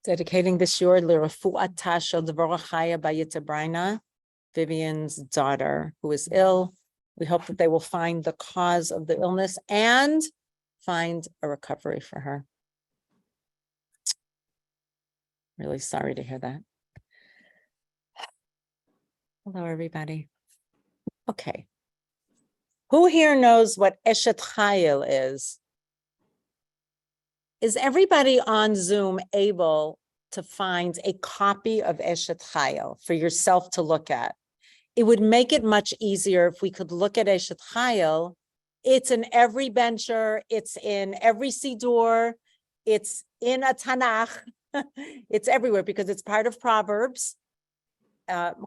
Dedicating this shiur l'refu'ata shel Devorah Chaya Bayitabrina, Vivian's daughter, who is ill. We hope that they will find the cause of the illness and find a recovery for her. Really sorry to hear that. Hello, everybody. Okay. Who here knows what Eshet Chayil is? Is everybody on Zoom able to find a copy of Eshet Chayil for yourself to look at? It would make it much easier if we could look at Eshet Chayil. It's in every bencher. It's in every Siddur. It's in a Tanakh. It's everywhere because it's part of Proverbs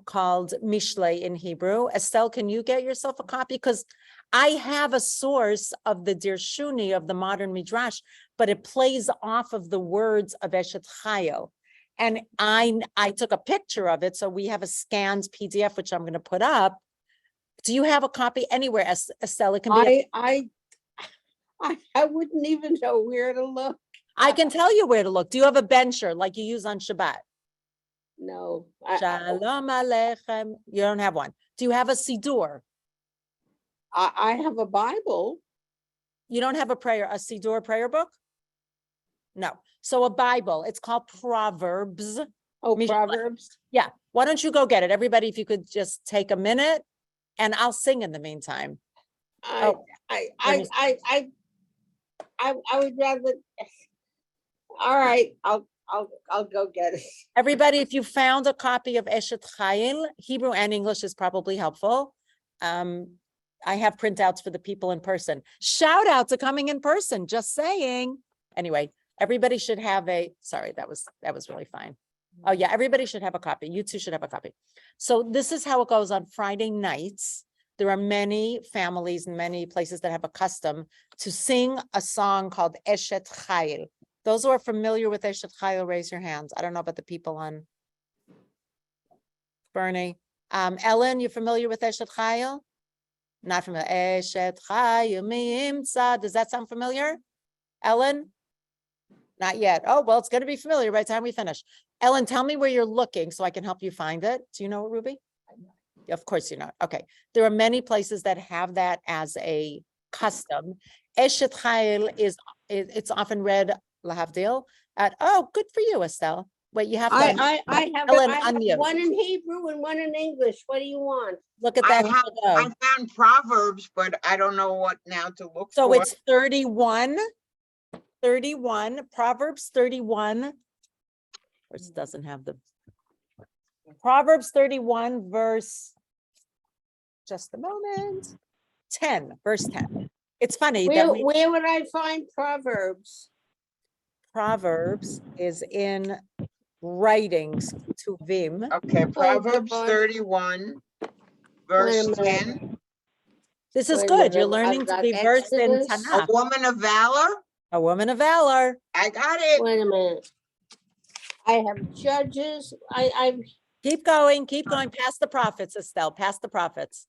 called Mishlei in Hebrew. Estelle, can you get yourself a copy? Because I have a source of the Dirshuni of the modern Midrash, but it plays off of the words of Eshet Chayil. And I took a picture of it, so we have a scanned PDF, which I'm going to put up. Do you have a copy anywhere, Estelle? It can be. I wouldn't even know where to look. I can tell you where to look. Do you have a bencher like you use on Shabbat? No. Shalom Aleichem. You don't have one. Do you have a Siddur? I have a Bible. You don't have a Siddur prayer book? No. So a Bible. It's called Proverbs. Oh, Proverbs? Yeah. Why don't you go get it? Everybody, if you could just take a minute and I'll sing in the meantime. I would rather. All right, I'll go get it. Everybody, if you found a copy of Eshet Chayil, Hebrew and English is probably helpful. I have printouts for the people in person. Shout out to coming in person, just saying. Anyway, everybody should have sorry, that was really fine. Oh yeah, everybody should have a copy. You too should have a copy. So this is how it goes on Friday nights. There are many families and many places that have a custom to sing a song called Eshet Chayil. Those who are familiar with Eshet Chayil, raise your hands. I don't know about the people on Bernie. Ellen, you familiar with Eshet Chayil? Not familiar. Eshet Chayil mi'imtza. Does that sound familiar? Ellen? Not yet. Oh, well, it's going to be familiar by the time we finish. Ellen, tell me where you're looking so I can help you find it. Do you know it, Ruby? Of course you know. Okay. There are many places that have that as a custom. Eshet Chayil it's often read lahavdil at, oh, good for you, Estelle. Wait, you have to. I have unmute. One in Hebrew and one in English. What do you want? Look at that. I found Proverbs, but I don't know what now to look for. So it's 31, Proverbs 31. Of course, it doesn't have the Proverbs 31, verse, just a moment, 10, verse 10. It's funny. Where would I find Proverbs? Proverbs is in writings to Vim. Okay, Proverbs 31, verse 10. This is good. You're learning to be versed in Tanakh. A woman of valor? A woman of valor. I got it. Wait a minute. I have Judges. Keep going. Past the prophets, Estelle. Past the prophets.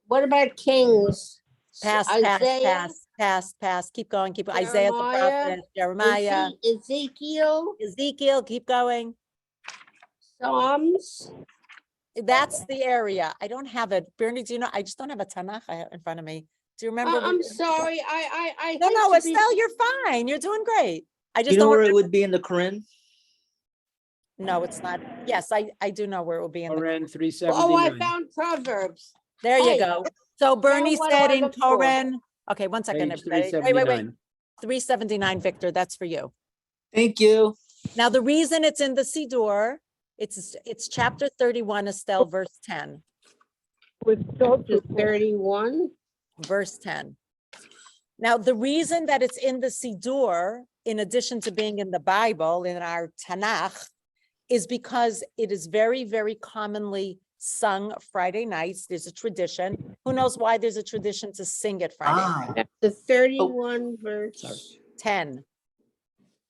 What about Kings? Pass. Keep going. Isaiah the prophet, Jeremiah, Ezekiel. Keep going. Psalms. That's the area. I don't have it. Bernie, do you know? I just don't have a Tanakh in front of me. Do you remember? I'm sorry. No, Estelle, you're fine. You're doing great. I just don't know where it would be in the Quran. No, it's not. Yes, I do know where it will be in the Quran 379. Oh, I found Proverbs. There you go. So Bernie said in Koren. Okay, 1 second, Page everybody. Wait. 379. 379, Victor, that's for you. Thank you. Now, the reason it's in the Siddur, it's chapter 31, Estelle, verse 10. With 31. Verse 10. Now, the reason that it's in the Siddur, in addition to being in the Bible, in our Tanakh, is because it is very, very commonly sung Friday nights. There's a tradition. Who knows why there's a tradition to sing it Friday night? That's the 31 verse 10.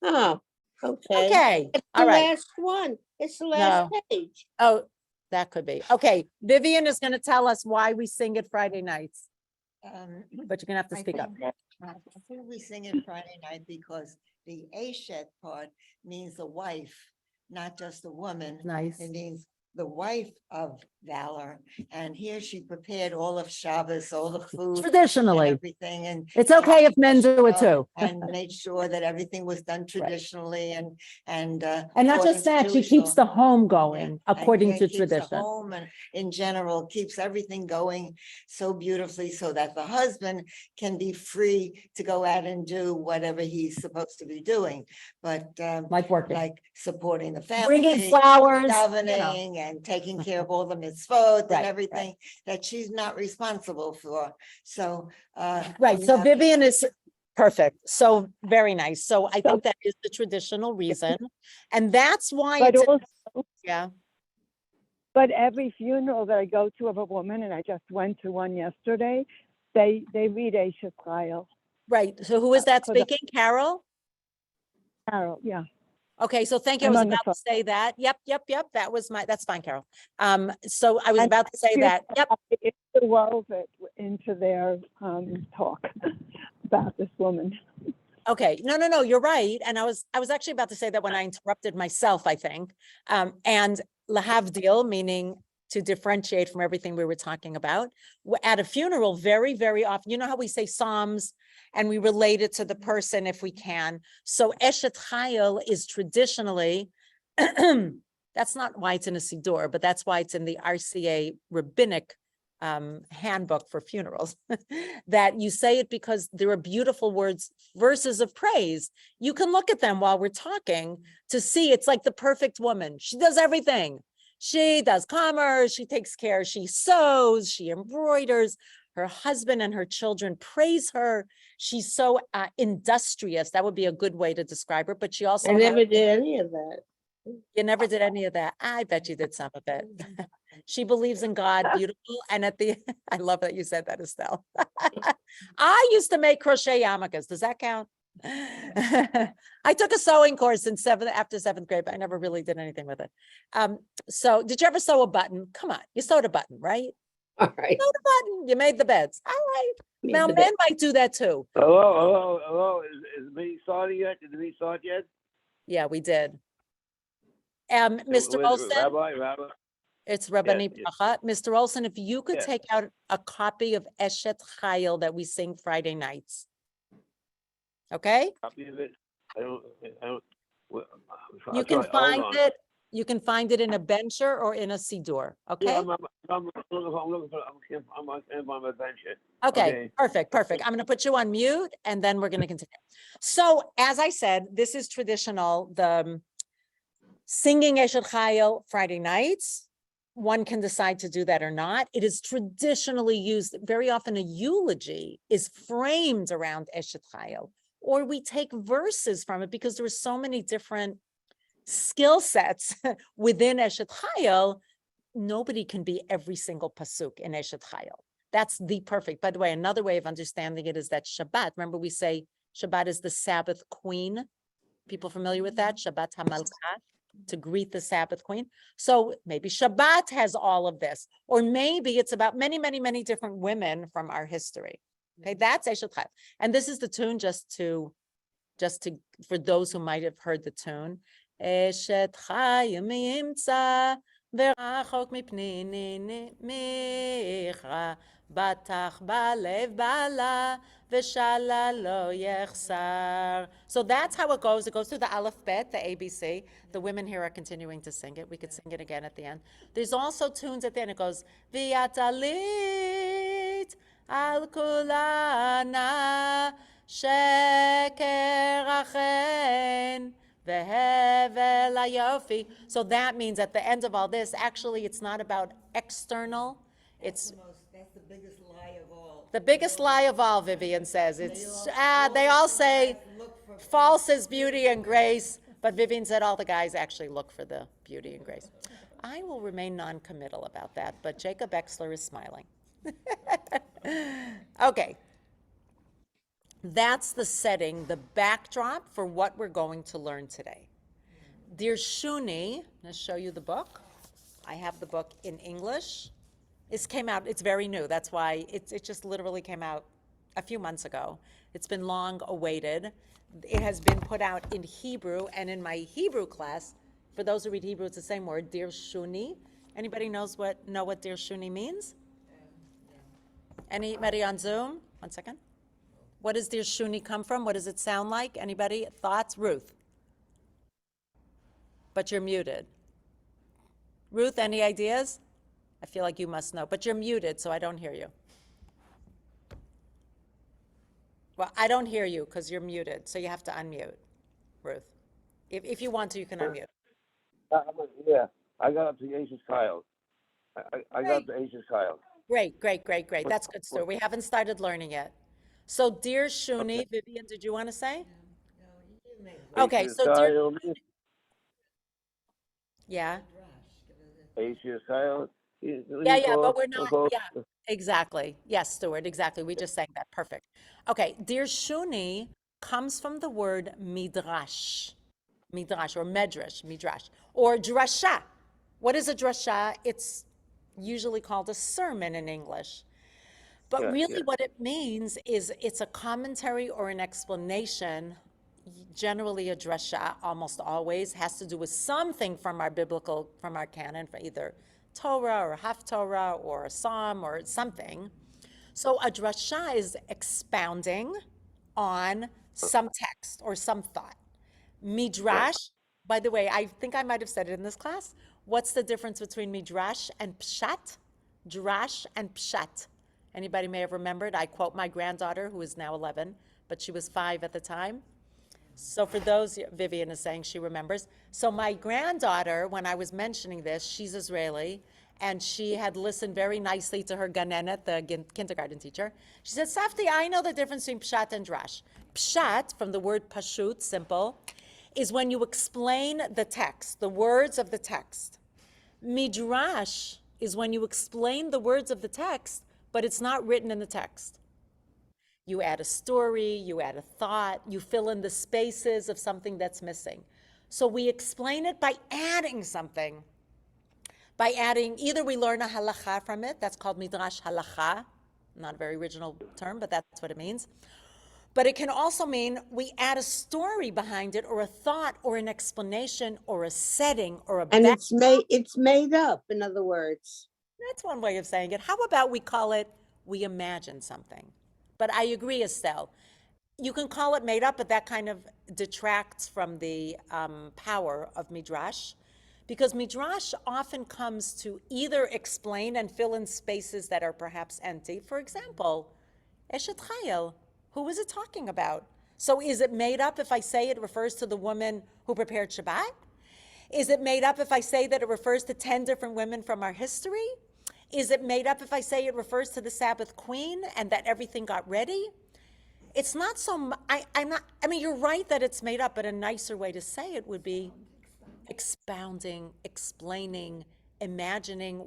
Oh, okay. Okay. It's All the right. last one. It's the last page. Oh, that could be. Okay. Vivian is going to tell us why we sing it Friday nights. But you're going to have to speak up. I think we sing it Friday night because the Eshet part means the wife, not just the woman. Nice. It means the wife of valor. And here she prepared all of Shabbos, all the food. and Traditionally. Everything, and It's okay if men do it too. and made sure that everything was done traditionally and. And not according just to that, she Jewish keeps law. the home Yeah, going and according yeah, to keeps the tradition. home and in general, keeps everything going so beautifully so that the husband can be free to go out and do whatever he's supposed to be doing. But Like working. like supporting the family. Bringing flowers, you know. Davening and taking care of all the mitzvot Right, and everything that she's not responsible for. So. Right, we so have to- Vivian is perfect, so very nice. So I think that is the traditional reason. And that's why But it's, also, yeah, but every funeral that I go to of a woman, and I just went to one yesterday, they read Eshet Chayil. right. So who is that For the- speaking? Carol? Carol, yeah. Okay, so thank you. I I'm was on the about to say that. Yep. That was that's fine, Carol. So I was And about to say that. Yep. Interwove it into their talk about this woman. Okay, no, you're right. And I was actually about to say that when I interrupted myself, I think. And lahavdil, meaning to differentiate from everything we were talking about. At a funeral, very, very often, you know how we say Psalms and we relate it to the person if we can. So Eshet Chayil is traditionally, that's not why it's in a Siddur, but that's why it's in the RCA rabbinic handbook for funerals, that you say it because there are beautiful words, verses of praise. You can look at them while we're talking to see it's like the perfect woman. She does everything. She does commerce, she takes care, she sews, she embroiders. Her husband and her children praise her. She's so industrious. That would be a good way to describe her, but she also I has- never did any of that. You never did any of that. I bet you did some of it. She believes in God, beautiful. And at the, I love that you said that, Estelle. I used to make crochet yarmulkes. Does that count? I took a sewing course in after seventh grade, but I never really did anything with it. So did you ever sew a button? Come on, you sewed a button, right? All right. Sewed a button, you made the beds. All right. Now men might do that too. Hello. Is the meeting started yet? Did the meeting start yet? Yeah, we did. Mr. Olson. Rabbi. It's Rabbani Yes. Bracha. Mr. Olson, if you could Yes. take out a copy of Eshet Chayil that we sing Friday nights. Okay? Copy of it. I don't. Well, You I'll can try. Hold find on. it. You can find it in a bencher or in a siddur. Yeah, Okay? I'm looking for. I'm on adventure. Okay, okay. perfect. I'm going to put you on mute and then we're going to continue. So as I said, this is traditional, the singing Eshet Chayil Friday nights. One can decide to do that or not. It is traditionally used, very often a eulogy is framed around Eshet Chayil, or we take verses from it because there are so many different skill sets within Eshet Chayil. Nobody can be every single pasuk in Eshet Chayil. That's the perfect. By the way, another way of understanding it is that Shabbat, remember we say Shabbat is the Sabbath queen. People familiar with that? Shabbat HaMalchah, to greet the Sabbath queen. So maybe Shabbat has all of this, or maybe it's about many, many, many different women from our history. Okay, that's Eshet Chayil. And this is the tune just to, for those who might have heard the tune. Eshet Chayil miimtza ורחוק מפני מיכה, בטח בלב בעלה, ושאלה לא יחסר. So that's how it goes. It goes through the Aleph Bet, the ABC. The women here are continuing to sing it. We could sing it again at the end. There's also tunes at the end. It goes, V'yatalit al kulana, sheker achen. So that means at the end of all this, actually, it's not about external. It's That's the biggest lie of all. the biggest lie of all, Vivian says. It's they all say false is beauty and grace, but Vivian said all the guys actually look for the beauty and grace. I will remain non-committal about that, but Jacob Exler is smiling. Okay. That's the setting, the backdrop for what we're going to learn today. Dirshuni, I'm going to show you the book. I have the book in English. This came out, it's very new. That's why it just literally came out a few months ago. It's been long awaited. It has been put out in Hebrew, and in my Hebrew class, for those who read Hebrew, it's the same word, Dirshuni. Anybody know what Dirshuni means? Anybody on Zoom? One second. What does Dirshuni come from? What does it sound like? Anybody? Thoughts? Ruth. But you're muted. Ruth, any ideas? I feel like you must know, but you're muted, so I don't hear you. Well, I don't hear you because you're muted, so you have to unmute, Ruth. If you want to, you can unmute. Yeah, I got up to Asia's child. I got up to Asia's child. Great. That's good, Stuart. We haven't started learning yet. So, dear Shuni, Vivian, did you want to say? Okay, Asia's so dear, child. yeah. Asia's child. Yeah, but we're not, yeah, exactly. Yes, Stuart, exactly. We just sang that. Perfect. Okay, dear Shuni comes from the word midrash, or midrash, or drasha. What is a drasha? It's usually called a sermon in English. But really what it means is it's a commentary or an explanation. Generally a drasha, almost always, has to do with something from our canon, for either Torah or Haftorah or a Psalm or something. So a drasha is expounding on some text or some thought. Midrash, by the way, I think I might have said it in this class. What's the difference between midrash and pshat? Drash and pshat. Anybody may have remembered. I quote my granddaughter, who is now 11, but she was 5 at the time. So for those, Vivian is saying she remembers. So my granddaughter, when I was mentioning this, she's Israeli, and she had listened very nicely to her ganenet, the kindergarten teacher. She said, Safti, I know the difference between pshat and drash. Pshat, from the word pashut, simple, is when you explain the text, the words of the text. Midrash is when you explain the words of the text, but it's not written in the text. You add a story, you add a thought, you fill in the spaces of something that's missing. So we explain it by adding something. By adding, either we learn a halacha from it, that's called midrash halacha, not a very original term, but that's what it means. But it can also mean we add a story behind it, or a thought, or an explanation, or a setting, or a And back. it's made up, in other words. That's one way of saying it. How about we call it, we imagine something? But I agree, Estelle. You can call it made up, but that kind of detracts from the power of midrash, because midrash often comes to either explain and fill in spaces that are perhaps empty. For example, Eshet Chayil, who is it talking about? So is it made up if I say it refers to the woman who prepared Shabbat? Is it made up if I say that it refers to 10 different women from our history? Is it made up if I say it refers to the Sabbath queen and that everything got ready? It's not so, I mean, you're right that it's made up, but a nicer way to say it would be expounding, explaining, imagining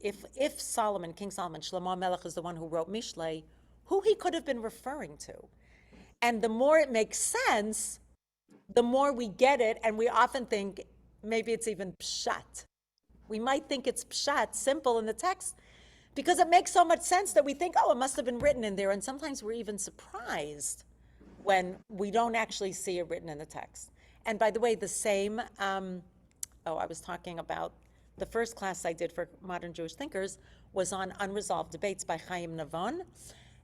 if Solomon, King Solomon, Shlomo Melech is the one who wrote Mishlei, who he could have been referring to. And the more it makes sense, the more we get it, and we often think maybe it's even pshat. We might think it's pshat, simple in the text, because it makes so much sense that we think, oh, it must have been written in there, and sometimes we're even surprised when we don't actually see it written in the text. And by the way, the same, I was talking about the first class I did for Modern Jewish Thinkers was on Unresolved Debates by Chaim Navon.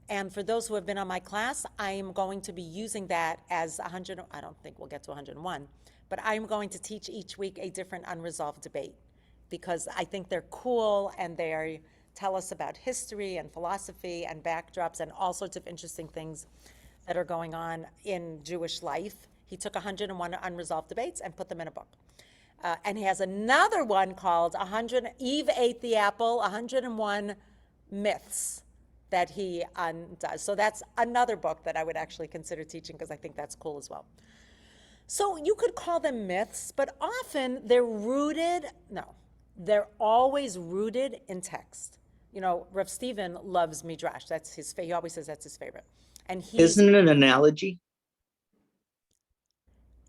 And for those who have been on my class, I am going to be using that as 100, I don't think we'll get to 101, but I'm going to teach each week a different unresolved debate, because I think they're cool and they tell us about history and philosophy and backdrops and all sorts of interesting things that are going on in Jewish life. He took 101 unresolved debates and put them in a book. And he has another one called Eve Ate the Apple, 101 Myths that he undoes. So that's another book that I would actually consider teaching, because I think that's cool as well. So you could call them myths, but often they're always rooted in text. You know, Rav Stephen loves Midrash. He always says that's his favorite. And Isn't it an analogy?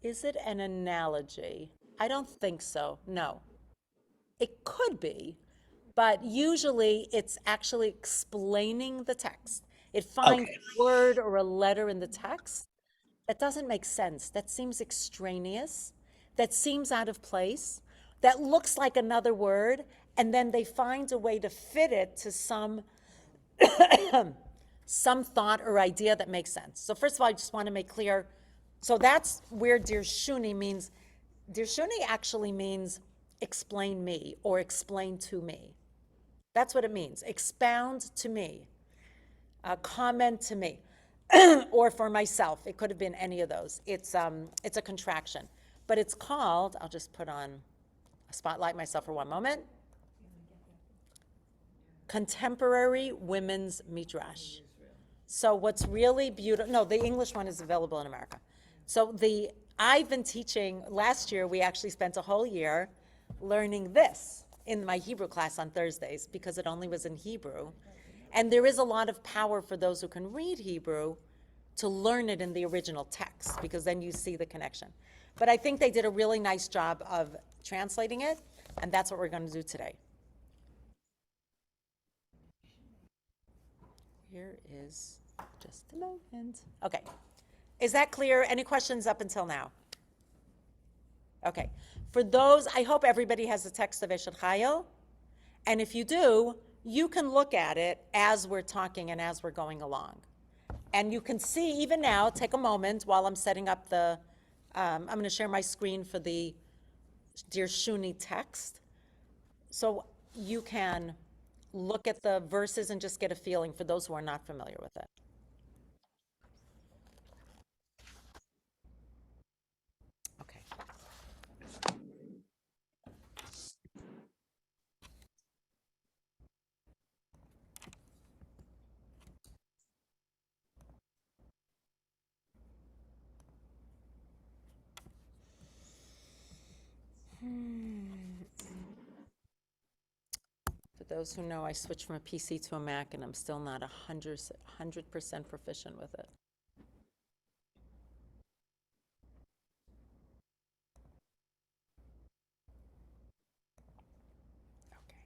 Is it an analogy? I don't think so, no. It could be, but usually it's actually explaining the text. It finds Okay. a word or a letter in the text that doesn't make sense, that seems extraneous, that seems out of place, that looks like another word, and then they find a way to fit it to some thought or idea that makes sense. So first of all, I just want to make clear, so that's where Dirshuni means. Dirshuni actually means explain me or explain to me. That's what it means. Expound to me, comment to me, or for myself. It could have been any of those. It's a contraction, but it's called, I'll just put on a spotlight myself for one moment, Contemporary Women's Midrash. So what's really beautiful, no, the English one is available in America. So I've been teaching, last year we actually spent a whole year learning this in my Hebrew class on Thursdays because it only was in Hebrew. And there is a lot of power for those who can read Hebrew to learn it in the original text because then you see the connection. But I think they did a really nice job of translating it, and that's what we're going to do today. Here is just a moment. Okay. Is that clear? Any questions up until now? Okay. For those, I hope everybody has the text of Eshet Chayil. And if you do, you can look at it as we're talking and as we're going along. And you can see, even now, take a moment while I'm setting up I'm going to share my screen for the Dirshuni text. So you can look at the verses and just get a feeling for those who are not familiar with it. Okay. For those who know, I switched from a PC to a Mac, and I'm still not 100% proficient with it. Okay.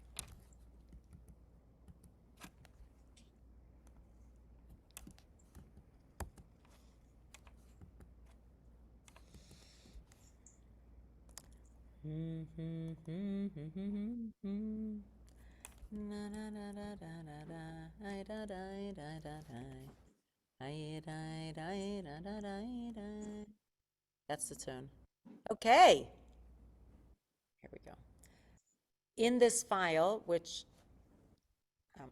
That's the tune. Okay. Here we go. In this file, which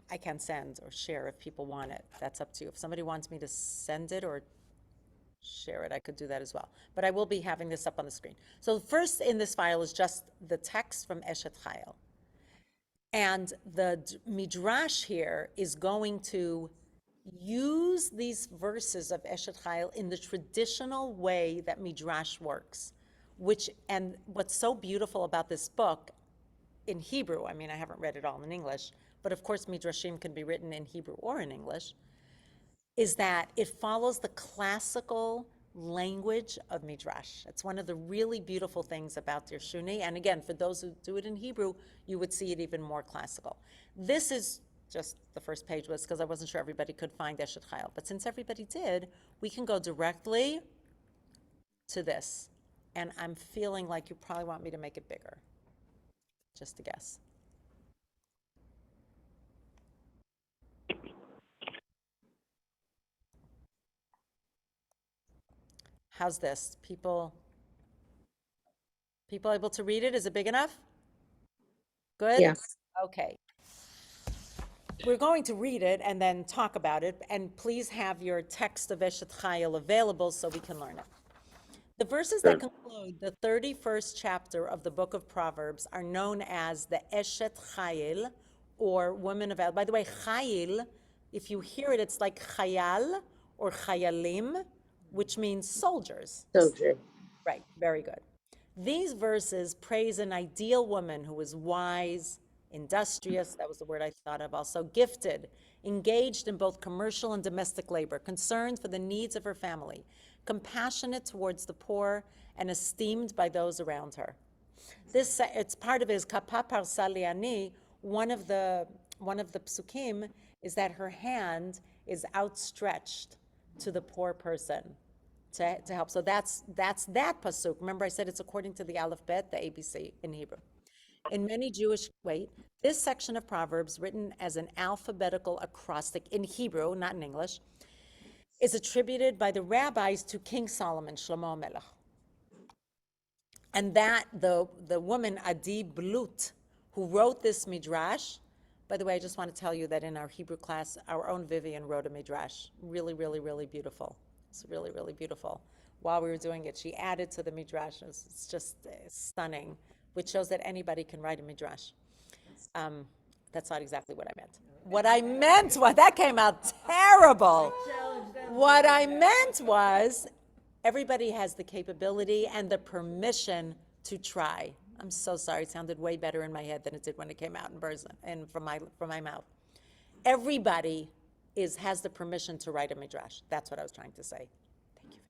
I can send or share if people want it, that's up to you. If somebody wants me to send it or share it, I could do that as well. But I will be having this up on the screen. So first in this file is just the text from Eshet Chayil. And the Midrash here is going to use these verses of Eshet Chayil in the traditional way that Midrash works, and what's so beautiful about this book in Hebrew, I mean, I haven't read it all in English, but of course Midrashim can be written in Hebrew or in English, is that it follows the classical language of Midrash. It's one of the really beautiful things about Dirshuni. And again, for those who do it in Hebrew, you would see it even more classical. This is just the first page was because I wasn't sure everybody could find Eshet Chayil. But since everybody did, we can go directly to this. And I'm feeling like you probably want me to make it bigger. Just a guess. How's this? People able to read it? Is it big enough? Good? Yes. Okay. We're going to read it and then talk about it, and please have your text of Eshet Chayil available so we can learn it. The verses that conclude the 31st chapter of the book of Proverbs are known as the Eshet Chayil, or woman of El. By the way, Chayil, if you hear it, it's like Chayal or Chayalim, which means soldiers. Soldier. Right, very good. These verses praise an ideal woman who is wise, industrious, that was the word I thought of also, gifted, engaged in both commercial and domestic labor, concerned for the needs of her family, compassionate towards the poor, and esteemed by those around her. It's part of it is Kapa Parsa Liani. One of the psukim is that her hand is outstretched to the poor person to help. So that's that pasuk. Remember I said it's according to the Aleph Bet, the ABC in Hebrew. In many this section of Proverbs, written as an alphabetical acrostic in Hebrew, not in English, is attributed by the rabbis to King Solomon, Shlomo Melech. And that the woman Adi Blut, who wrote this Midrash, by the way, I just want to tell you that in our Hebrew class, our own Vivian wrote a Midrash. Really, really, really beautiful. It's really, really beautiful. While we were doing it, she added to the Midrash. It's just stunning, which shows that anybody can write a Midrash. That's not exactly what I meant. What I meant was, that came out terrible. What I meant was, everybody has the capability and the permission to try. I'm so sorry, it sounded way better in my head than it did when it came out in person and from my mouth. Everybody has the permission to write a Midrash. That's what I was trying to say. Thank you.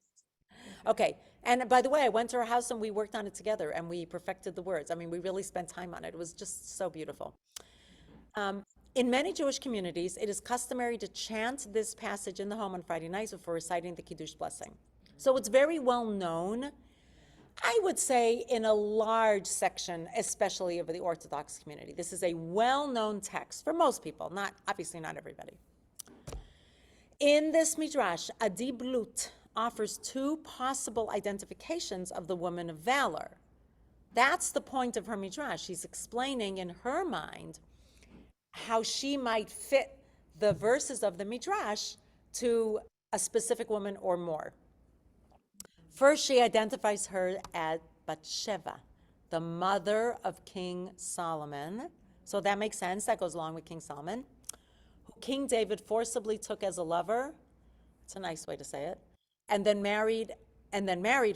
Okay, and by the way, I went to her house and we worked on it together and we perfected the words. I mean, we really spent time on it. It was just so beautiful. In many Jewish communities, it is customary to chant this passage in the home on Friday nights before reciting the Kiddush blessing. So it's very well known, I would say, in a large section, especially of the Orthodox community. This is a well-known text for most people, obviously not everybody. In this Midrash, Adi Blut offers two possible identifications of the woman of valor. That's the point of her Midrash. She's explaining in her mind how she might fit the verses of the Midrash to a specific woman or more. First, she identifies her as Bathsheba, the mother of King Solomon. So that makes sense. That goes along with King Solomon, who King David forcibly took as a lover. It's a nice way to say it. And then married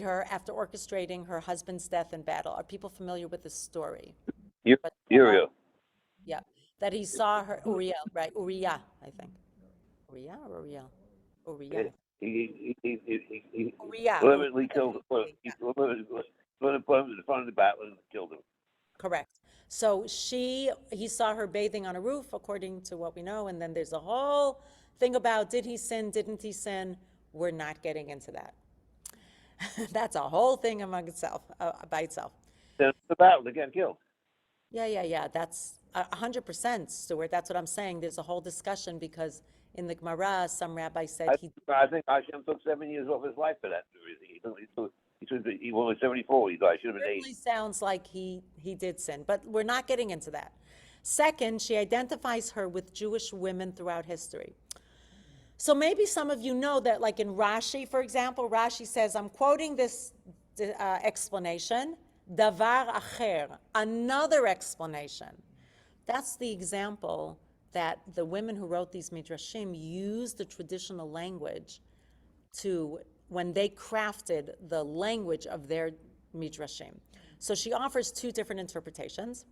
her after orchestrating her husband's death in battle. Are people familiar with this story? Uriel. Yeah. That he saw her, Uriah, right? Uriah, I think. Uriah or Uriel? Uriah. He Uriah. deliberately killed him. He put him in front of the battle and killed him. Correct. So he saw her bathing on a roof, according to what we know, and then there's a whole thing about did he sin, didn't he sin? We're not getting into that. That's a whole thing among itself, by itself. Then the battle, they get killed. Yeah. That's 100%, Stuart. That's what I'm saying. There's a whole discussion because in the Gemara, some rabbi said I think Hashem took 7 years off his life for that. He was 74. He died. Should have been 80. certainly sounds like he did sin, but we're not getting into that. Second, she identifies her with Jewish women throughout history. So maybe some of you know that, like in Rashi, for example, Rashi says, I'm quoting this explanation, davar acher, another explanation. That's the example that the women who wrote these midrashim used the traditional language when they crafted the language of their midrashim. So she offers two different interpretations.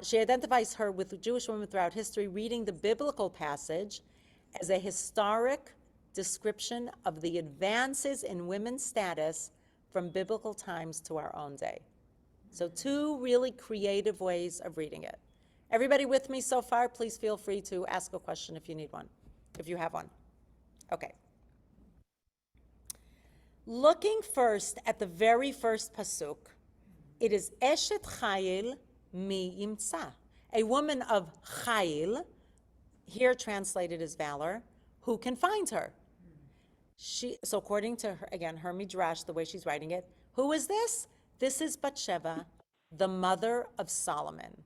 She identifies her with Jewish women throughout history, reading the biblical passage as a historic description of the advances in women's status from biblical times to our own day. So two really creative ways of reading it. Everybody with me so far? Please feel free to ask a question if you need one, if you have one. Okay. Looking first at the very first pasuk, it is Eshet Chayil mi Yimtza, a woman of Chayil, here translated as valor, who can find her. So according to her, again, her midrash, the way she's writing it, who is this? This is Bathsheba, the mother of Solomon.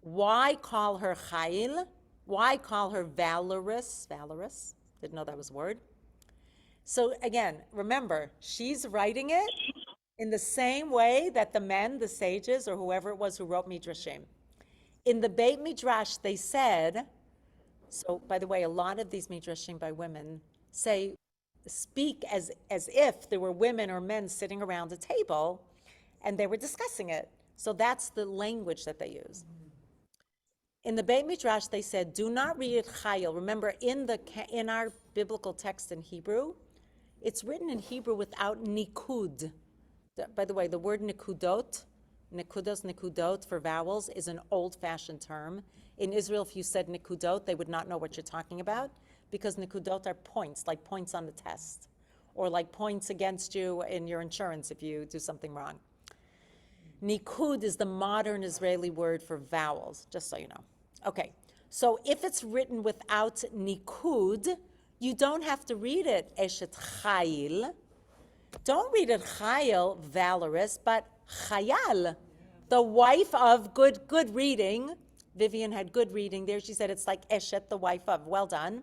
Why call her Chayil? Why call her valorous? Valorous? Didn't know that was a word. So again, remember, she's writing it in the same way that the men, the sages, or whoever it was who wrote Midrashim. In the Beit Midrash, they said, so by the way, a lot of these Midrashim by women speak as if there were women or men sitting around a table and they were discussing it. So that's the language that they use. In the Beit Midrash, they said, do not read it Chayil. Remember, in our biblical text in Hebrew, it's written in Hebrew without nikud. By the way, the word nikudot, nikudot for vowels is an old-fashioned term. In Israel, if you said nikudot, they would not know what you're talking about because nikudot are points, like points on the test, or like points against you in your insurance if you do something wrong. Nikud is the modern Israeli word for vowels, just so you know. Okay, so if it's written without nikud, you don't have to read it eshet chayil. Don't read it chayil, valorous, but chayal, the wife of good reading. Vivian had good reading there. She said it's like eshet, the wife of. Well done.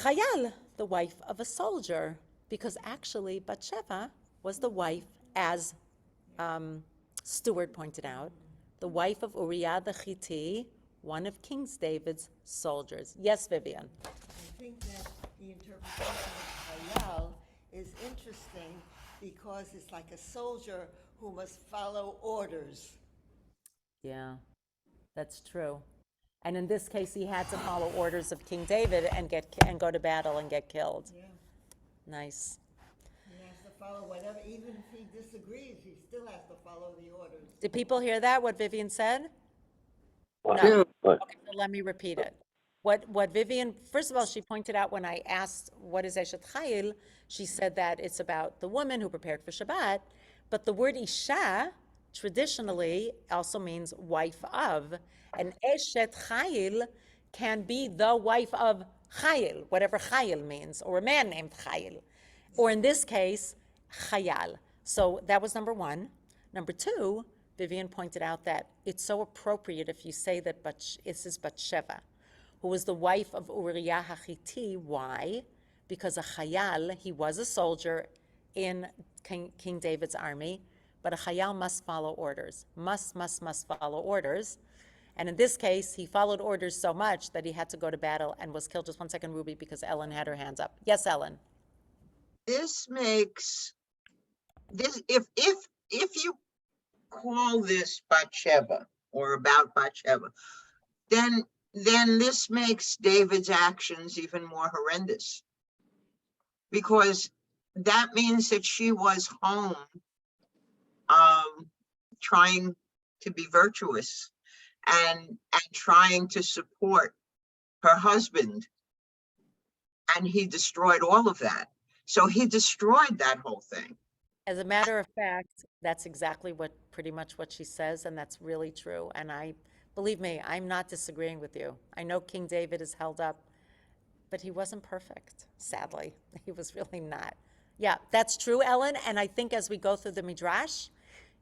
Chayal, the wife of a soldier, because actually Bathsheba was the wife, as Stuart pointed out, the wife of Uriah the Hittite, one of King David's soldiers. Yes, Vivian. I think that the interpretation of Hayal is interesting because it's like a soldier who must follow orders. Yeah, that's true. And in this case, he had to follow orders of King David and go to battle and get killed. Yeah. Nice. He has to follow whatever, even if he disagrees, he still has to follow the orders. Did people hear that, what Vivian said? What? No. What? Okay, so let me repeat it. What Vivian, first of all, she pointed out when I asked what is Eshet Chayil, she said that it's about the woman who prepared for Shabbat, but the word Isha traditionally also means wife of, and Eshet Chayil can be the wife of Chayil, whatever Chayil means, or a man named Chayil, or in this case, Chayal. So that was number one. Number two, Vivian pointed out that it's so appropriate if you say that this is Bathsheba, who was the wife of Uriah HaChiti. Why? Because a Chayal, he was a soldier in King David's army, but a Chayal must follow orders, must follow orders. And in this case, he followed orders so much that he had to go to battle and was killed. Just one second, Ruby, because Ellen had her hands up. Yes, Ellen. This makes this, if you call this Bathsheba or about Bathsheba, then this makes David's actions even more horrendous. Because that means that she was home trying to be virtuous and trying to support her husband. And he destroyed all of that. So he destroyed that whole thing. As a matter of fact, that's exactly pretty much what she says, and that's really true. And believe me, I'm not disagreeing with you. I know King David is held up, but he wasn't perfect, sadly. He was really not. Yeah, that's true, Ellen. And I think as we go through the Midrash,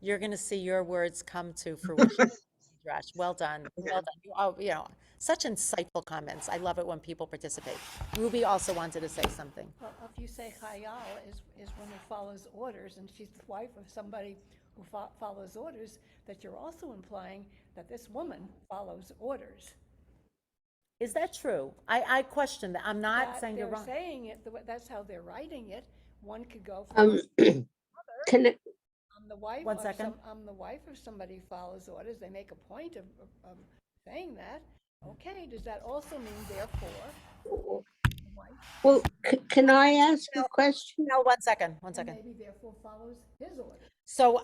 you're going to see your words come to fruition. Midrash, well done. Well done. Such insightful comments. I love it when people participate. Ruby also wanted to say something. Well, if you say Chayal is one who follows orders, and she's the wife of somebody who follows orders, that you're also implying that this woman follows orders. Is that true? I question that. I'm not That saying you're wrong. They're saying it, that's how they're writing it. One could go from Can I, I'm the wife One of second. I'm the wife of somebody who follows orders. They make a point of saying that. Okay, does that also mean therefore the wife well, can I ask a question? No, one second. maybe therefore follows his orders? So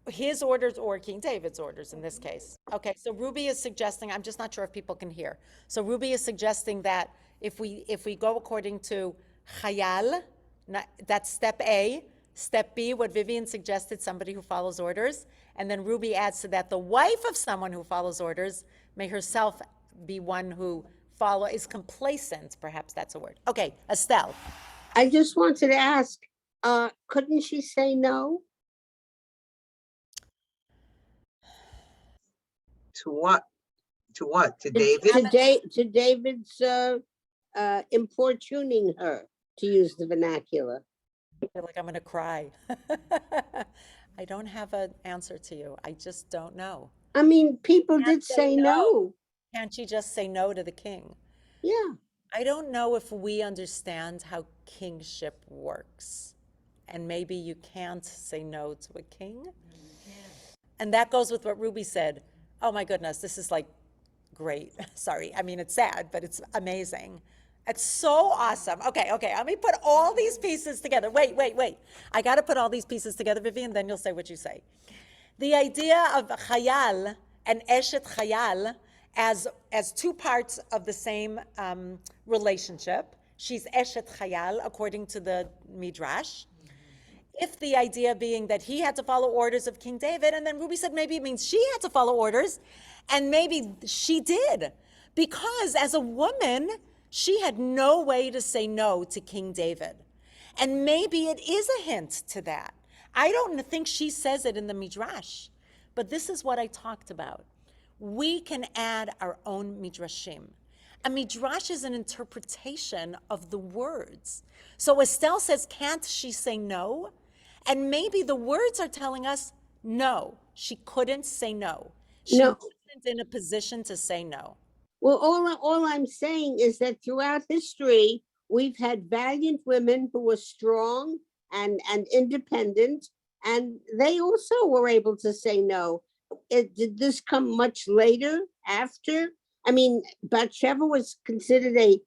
his orders or King David's orders in this case. Okay, so Ruby is suggesting, I'm just not sure if people can hear. So Ruby is suggesting that if we go according to Chayal, that's step A. Step B, what Vivian suggested, somebody who follows orders. And then Ruby adds to that the wife of someone who follows orders may herself be one who is complacent. Perhaps that's a word. Okay, Estelle. I just wanted to ask, couldn't she say no? To what? To what? To David? To David's importuning her, to use the vernacular. I feel like I'm going to cry. I don't have an answer to you. I just don't know. I mean, people Can't did say say no. no. Can't you just say no to the king? Yeah. I don't know if we understand how kingship works. And maybe you can't say no to a king. And that goes with what Ruby said. Oh my goodness, this is like great. Sorry, I mean, it's sad, but it's amazing. It's so awesome. Okay, let me put all these pieces together. Wait. I got to put all these pieces together, Vivian, then you'll say what you say. The idea of Chayal and Eshet Chayal as two parts of the same relationship. She's Eshet Chayal, according to the Midrash. If the idea being that he had to follow orders of King David, and then Ruby said maybe it means she had to follow orders, and maybe she did. Because as a woman, she had no way to say no to King David. And maybe it is a hint to that. I don't think she says it in the Midrash, but this is what I talked about. We can add our own Midrashim. A Midrash is an interpretation of the words. So Estelle says, can't she say no? And maybe the words are telling us, no, she couldn't say no. She No. wasn't in a position to say no. Well, all I'm saying is that throughout history, we've had valiant women who were strong and independent, and they also were able to say no. Did this come much later after? I mean, Bathsheba was considered a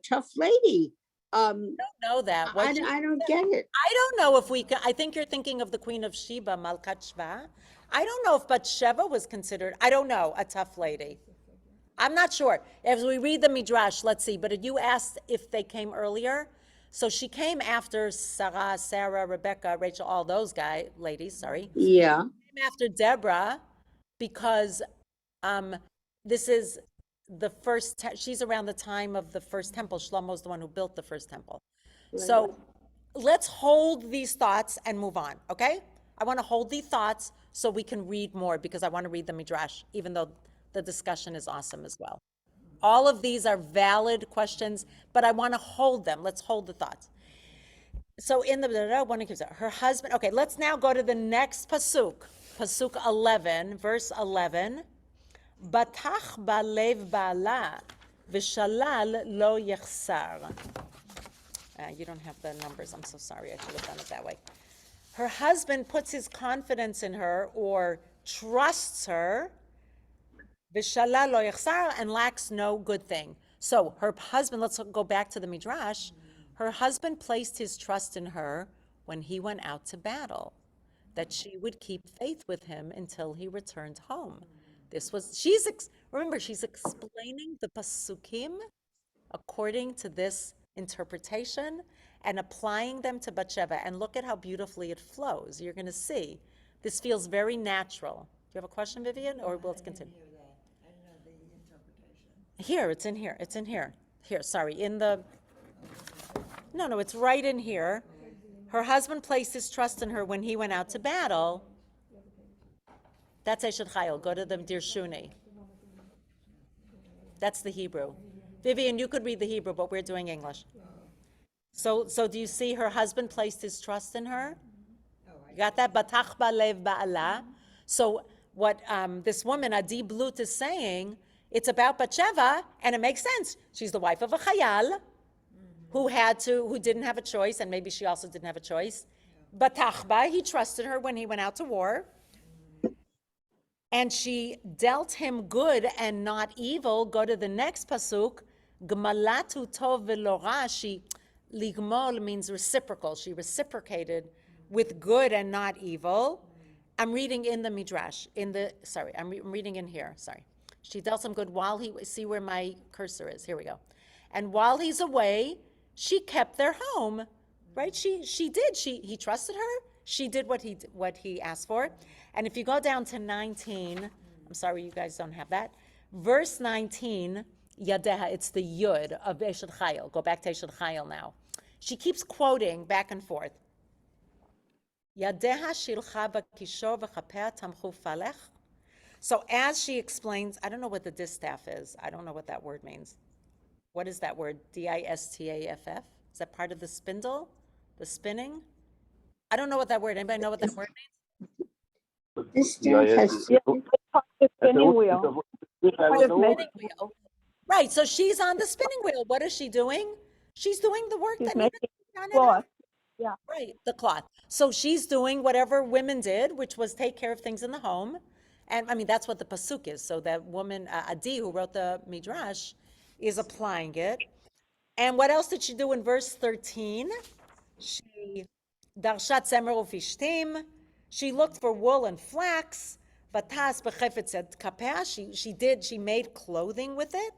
tough lady. I don't know that. I don't get it. I don't know if we can, I think you're thinking of the Queen of Sheba, Malkat Shva. I don't know if Bathsheba was considered, I don't know, a tough lady. I'm not sure. As we read the Midrash, let's see, but you asked if they came earlier. So she came after Sarah, Rebecca, Rachel, all those ladies, sorry. Yeah. She came after Deborah because this is the first, she's around the time of the first temple. Shlomo's the one who built the first temple. So let's hold these thoughts and move on, okay? I want to hold these thoughts so we can read more because I want to read the Midrash, even though the discussion is awesome as well. All of these are valid questions, but I want to hold them. Let's hold the thoughts. So in the one gives her husband. Okay, let's now go to the next pasuk, pasuk 11, verse 11. Batach balev bala v'shalal lo yechsar. You don't have the numbers. I'm so sorry. I should have done it that way. Her husband puts his confidence in her or trusts her, v'shalal lo yechsar, and lacks no good thing. So her husband, let's go back to the Midrash. Her husband placed his trust in her when he went out to battle, that she would keep faith with him until he returned home. Remember, she's explaining the pasukim according to this interpretation and applying them to Bathsheba. And look at how beautifully it flows. You're going to see. This feels very natural. Do you have a question, Vivian, or we'll continue? I didn't know the interpretation. Here, it's in here. It's in here. Here, sorry, No, it's right in here. Her husband placed his trust in her when he went out to battle. That's Eshet Chayil. Go to the Dirshuni. That's the Hebrew. Vivian, you could read the Hebrew, but we're doing English. So do you see her husband placed his trust in her? You got that? Batach balev ba'ala. So what this woman, Adi Blut, is saying, it's about Bathsheba, and it makes sense. She's the wife of a chayal who didn't have a choice, and maybe she also didn't have a choice. Batach ba, he trusted her when he went out to war. And she dealt him good and not evil. Go to the next pasuk. Gmalatu tov v'lo she ligmol means reciprocal. She reciprocated with good and not evil. I'm reading in the Midrash. I'm reading in here. Sorry. She dealt him good while see where my cursor is. Here we go. And while he's away, she kept their home. Right? She did. He trusted her. She did what he asked for. And if you go down to 19, I'm sorry you guys don't have that. Verse 19, Yadeha, it's the Yud of Eshet Chayil. Go back to Eshet Chayil now. She keeps quoting back and forth. Yadeha shilcha v'kisho v'chapea tamchu falech. So as she explains, I don't know what the distaff is. I don't know what that word means. What is that word? D-I-S-T-A-F-F? Is that part of the spindle? The spinning? I don't know what that word. Anybody know what that word means? This stuff has The spinning wheel. Spinning wheel. Right. So she's on the spinning wheel. What is she doing? She's doing the work She's that needed to making be done. cloth. Yeah. Right. The cloth. So she's doing whatever women did, which was take care of things in the home. And I mean, that's what the pasuk is. So that woman, Adi, who wrote the Midrash, is applying it. And what else did she do in verse 13? She darshat zemer ufishtim. She looked for wool and flax. Batas b'chefetz et kapeh, she made clothing with it.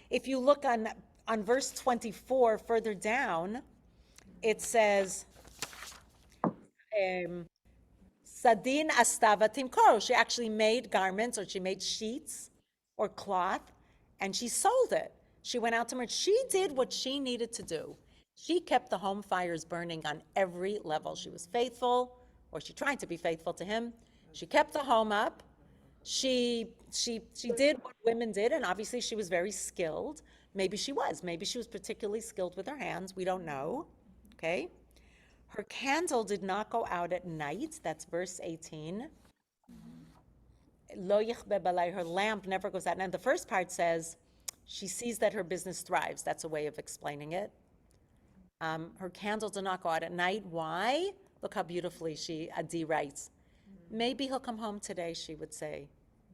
If you look on verse 24 further down, it says, Sadin astava timkor. She actually made garments, or she made sheets or cloth, and she sold it. She went out to market. She did what she needed to do. She kept the home fires burning on every level. She was faithful, or she tried to be faithful to him. She kept the home up. She did what women did, and obviously she was very skilled. Maybe she was particularly skilled with her hands. We don't know. Okay. Her candle did not go out at night. That's verse 18. Lo yichbe balay, her lamp never goes out. And the first part says she sees that her business thrives. That's a way of explaining it. Her candle did not go out at night. Why? Look how beautifully Adi writes. Maybe he'll come home today, she would say.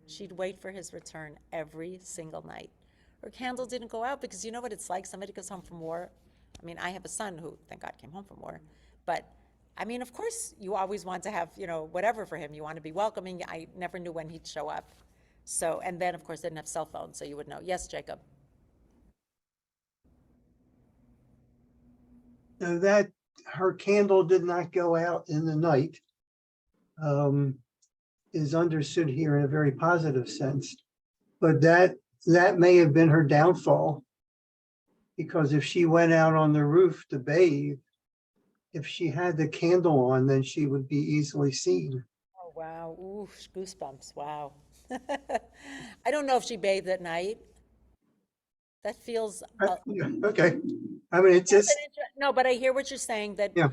She'd wait for his return every single night. Her candle didn't go out because you know what it's like? Somebody goes home from war. I mean, I have a son who, thank God, came home from war. But, I mean, of course, you always want to have, whatever for him. You want to be welcoming. I never knew when he'd show up. So, and then, of course, they didn't have cell phones, so you would know. Yes, Jacob? Now that her candle did not go out in the night is understood here in a very positive sense. But that may have been her downfall, because if she went out on the roof to bathe, if she had the candle on, then she would be easily seen. Oh, wow. Ooh, goosebumps. Wow. I don't know if she bathed at night. That feels... Yeah, okay. I mean, it's just... No, but I hear what you're saying, that Yeah.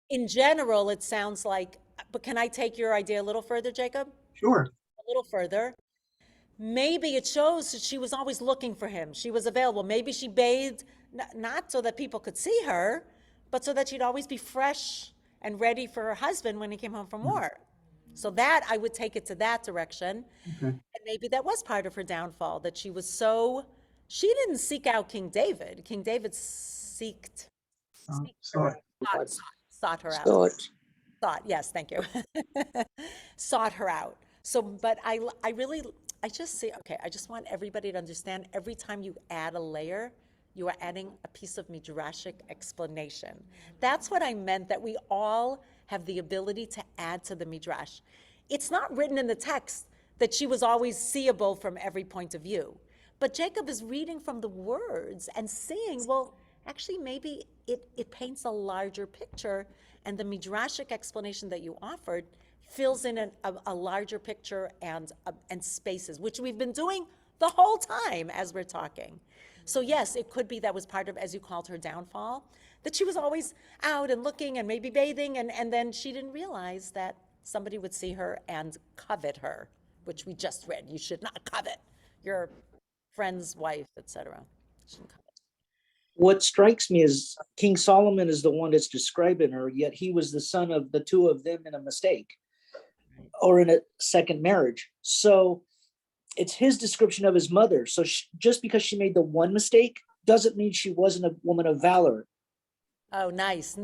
In general, it sounds like... But can I take your idea a little further, Jacob? Sure. A little further. Maybe it shows that she was always looking for him. She was available. Maybe she bathed, not so that people could see her, but so that she'd always be fresh and ready for her husband when he came home from war. So that, I would take it to that direction. Okay. And maybe that was part of her downfall, that she was she didn't seek out King David. King David sought her out. Sought, yes, thank you. Sought her out. So, but I just see, okay, I just want everybody to understand, every time you add a layer, you are adding a piece of midrashic explanation. That's what I meant, that we all have the ability to add to the midrash. It's not written in the text that she was always seeable from every point of view. But Jacob is reading from the words and seeing, well, actually, maybe it paints a larger picture, and the midrashic explanation that you offered fills in a larger picture and spaces, which we've been doing the whole time as we're talking. So yes, it could be that was part of, as you called her, downfall, that she was always out and looking and maybe bathing, and then she didn't realize that somebody would see her and covet her, which we just read. You should not covet your friend's wife, etc. What strikes me is King Solomon is the one that's describing her, yet he was the son of the two of them in a mistake or in a second marriage. So it's his description of his mother. So just because she made the one mistake doesn't mean she wasn't a woman of valor. Oh, nice.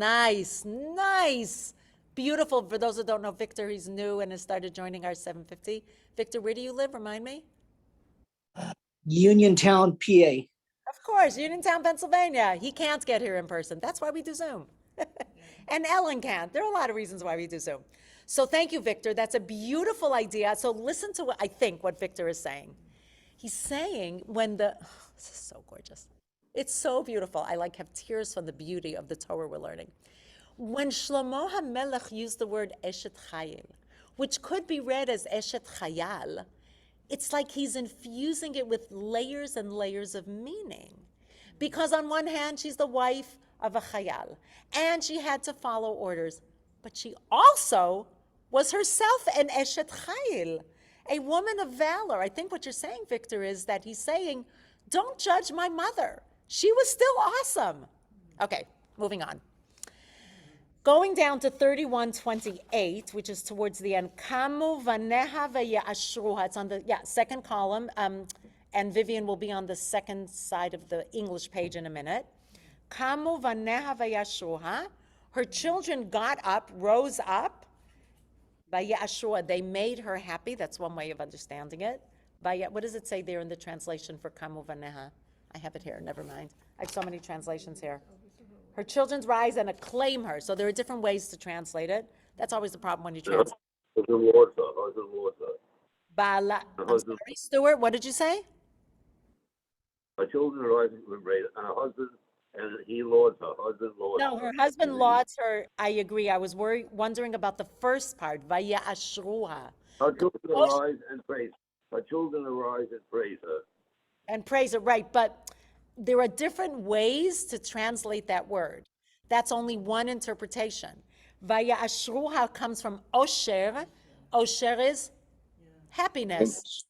Beautiful. For those who don't know Victor, he's new and has started joining our 750. Victor, where do you live? Remind me. Uniontown, PA. Of course, Uniontown, Pennsylvania. He can't get here in person. That's why we do Zoom. And Ellen can't. There are a lot of reasons why we do Zoom. So thank you, Victor. That's a beautiful idea. So listen to what Victor is saying. He's saying this is so gorgeous. It's so beautiful. I have tears from the beauty of the Torah we're learning. When Shlomo HaMelech used the word Eshet Chayil, which could be read as Eshet Chayal, it's like he's infusing it with layers and layers of meaning. Because on one hand, she's the wife of a Chayal, and she had to follow orders, but she also was herself an Eshet Chayil, a woman of valor. I think what you're saying, Victor, is that he's saying, don't judge my mother. She was still awesome. Okay, moving on. Going down to 31:28, which is towards the end. Kamu vaneha ve'yashruha. It's on the second column, and Vivian will be on the second side of the English page in a minute. Kamu vaneha ve'yashruha. Her children got up, rose up, Vayashua, they made her happy. That's one way of understanding it. What does it say there in the translation for Kamu Vaneha? I have it here, never mind. I have so many translations here. Her children rise and acclaim her. So there are different ways to translate it. That's always the problem when you translate. I'm sorry, Stuart, what did you say? Her children rise and praise, and her husband, and he lauds her. Husband lauds No, her. her husband lauds her. I agree. I was wondering about the first part. Vayashruha. Her children arise and praise. Her children arise and praise her. And praise her, right. But there are different ways to translate that word. That's only one interpretation. Vayashruha comes from osher. Osher is happiness.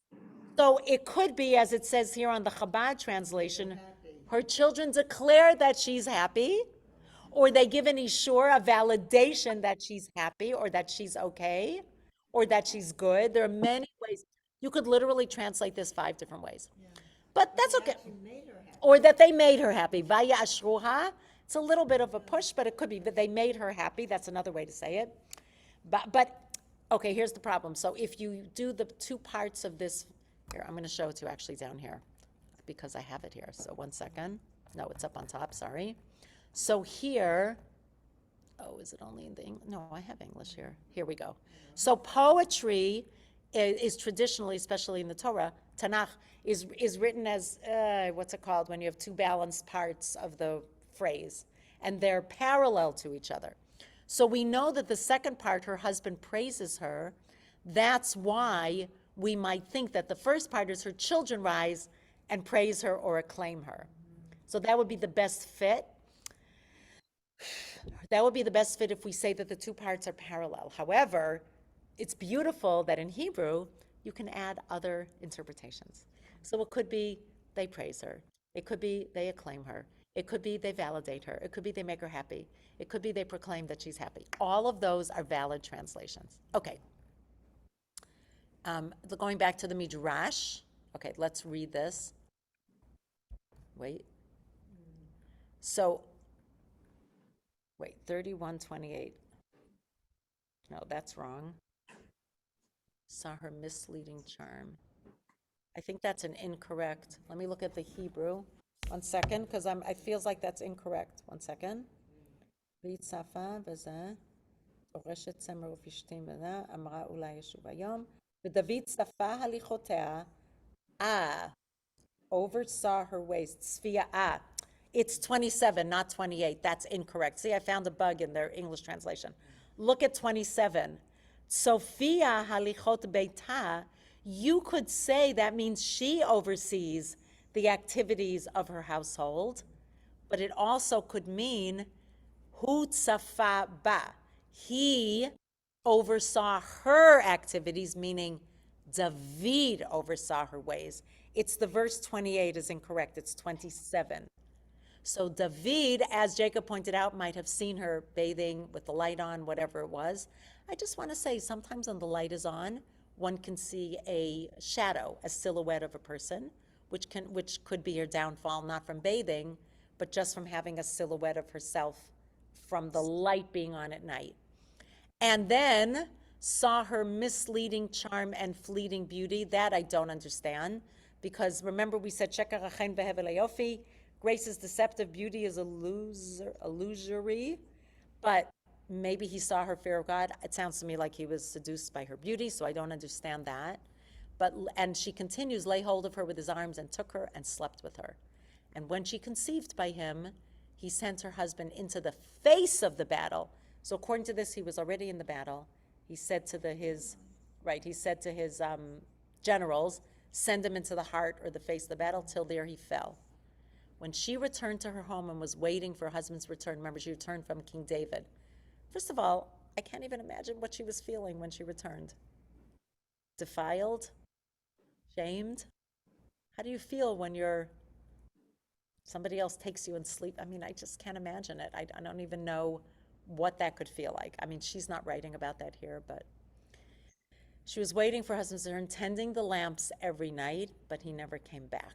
So it could be, as it says here on the Chabad translation, her children declare that she's happy, or they give an ishur, a validation that she's happy, or that she's okay, or that she's good. There are many ways. You could literally translate this 5 different ways. But that's okay. Or that they made her happy. Vaya ashruha. It's a little bit of a push, but it could be that they made her happy. That's another way to say it. But okay, here's the problem. So if you do the 2 parts of this, here, I'm going to show it to you actually down here because I have it here. So 1 second. No, it's up on top, sorry. So here, oh, is it only in the English? No, I have English here. Here we go. So poetry is traditionally, especially in the Torah, Tanakh, is written as, what's it called, when you have 2 balanced parts of the phrase, and they're parallel to each other. So we know that the second part, her husband praises her. That's why we might think that the first part is her children rise and praise her or acclaim her. So that would be the best fit. That would be the best fit if we say that the 2 parts are parallel. However, it's beautiful that in Hebrew, you can add other interpretations. So it could be they praise her. It could be they acclaim her. It could be they validate her. It could be they make her happy. It could be they proclaim that she's happy. All of those are valid translations. Okay. Going back to the Midrash. Okay, let's read this. Wait. So, wait, 31:28. No, that's wrong. Saw her misleading charm. I think that's an incorrect. Let me look at the Hebrew. 1 second, because it feels like that's incorrect. 1 second. והצפה בזה, דורשת צמר ופשתים בזה, אמרה אולי ישוב היום, ודוד צפה הליכותיה, oversaw her waist, צפייה, it's 27, not 28, that's incorrect. See, I found a bug in their English translation. Look at 27. Sophia halichot beita, you could say that means she oversees the activities of her household, but it also could mean hu tzafa ba. He oversaw her activities, meaning David oversaw her ways. It's the verse 28 is incorrect, it's 27. So David, as Jacob pointed out, might have seen her bathing with the light on, whatever it was. I just want to say, sometimes when the light is on, one can see a shadow, a silhouette of a person, which could be her downfall, not from bathing, but just from having a silhouette of herself from the light being on at night. And then saw her misleading charm and fleeting beauty. That I don't understand, because remember we said sheker achen behevel hayofi, grace is deceptive, beauty is illusory, but maybe he saw her fear of God. It sounds to me like he was seduced by her beauty, so I don't understand that. And she continues, lay hold of her with his arms and took her and slept with her. And when she conceived by him, he sent her husband into the face of the battle. So according to this, he was already in the battle. He said to his generals, send him into the heart or the face of the battle, till there he fell. When she returned to her home and was waiting for her husband's return, remember she returned from King David. First of all, I can't even imagine what she was feeling when she returned. Defiled? Shamed? How do you feel when somebody else takes you and sleep? I mean, I just can't imagine it. I don't even know what that could feel like. I mean, she's not writing about that here, but she was waiting for her husband's return, tending the lamps every night, but he never came back.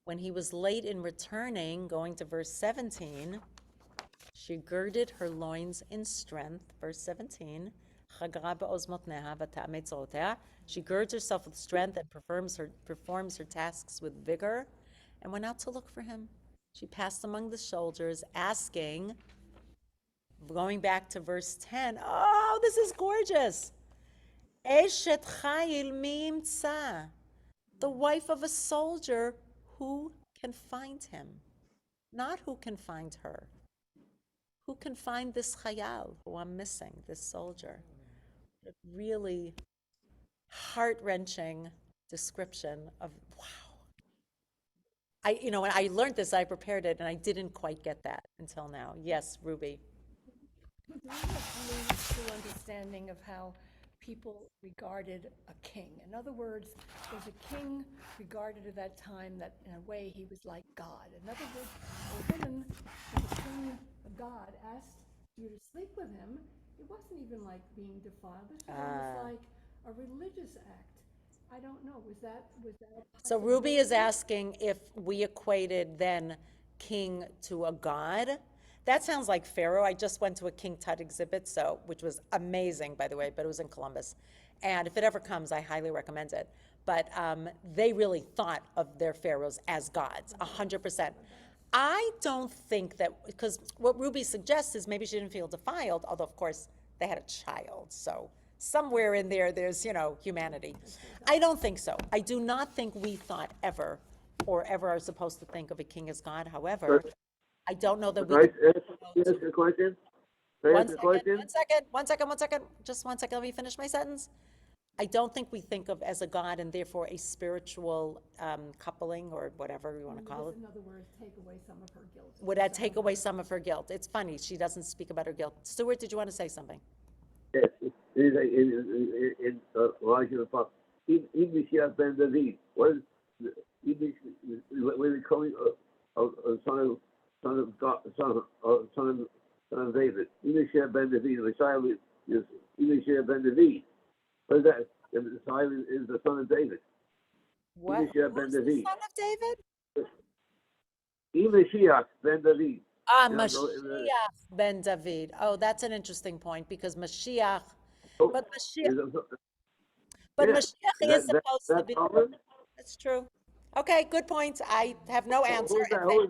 When he was late in returning, going to verse 17, she girded her loins in strength, verse 17, חגרה באוזנותיה ותאמץ צרותיה. She girds herself with strength and performs her tasks with vigor, and went out to look for him. She passed among the soldiers, asking, going back to verse 10, oh, this is gorgeous. Eshet chayil mi yimtza, the wife of a soldier, who can find him? Not who can find her. Who can find this chayal who I'm missing, this soldier? A really heart-wrenching description of, wow. When I learned this, I prepared it, and I didn't quite get that until now. Yes, Ruby. Do you have any true understanding of how people regarded a king? In other words, was a king regarded at that time that in a way he was like God? In other words, a woman, if a king, a god, asked you to sleep with him, it wasn't even like being defiled. This was almost like a religious act. I don't know. Was that? So Ruby is asking if we equated then king to a god. That sounds like Pharaoh. I just went to a King Tut exhibit, which was amazing, by the way, but it was in Columbus. And if it ever comes, I highly recommend it. But they really thought of their pharaohs as gods, 100%. I don't think that, because what Ruby suggests is maybe she didn't feel defiled, although of course they had a child, so somewhere in there's humanity. I don't think so. I do not think we thought ever are supposed to think of a king as God. However, I don't know that we. Can I ask a question? Can I ask a question? One second. Just 1 second. Let me finish my sentence. I don't think we think of as a God and therefore a spiritual coupling or whatever you want to call it. In other words, take away some of her guilt. Would that take away some of her guilt? It's funny, she doesn't speak about her guilt. Stuart, did you want to say something? Yes. In Mashiach ben David, what is when we call son of God, son of David? Mashiach ben David. Messiah is Mashiach ben David. What is that? The Messiah is the son of David. What? Who's the son of David? Mashiach ben David. Mashiach ben David. Oh, that's an interesting point because Mashiach. But Mashiach is supposed to be. That's true. Okay, good point. I have no answer. No,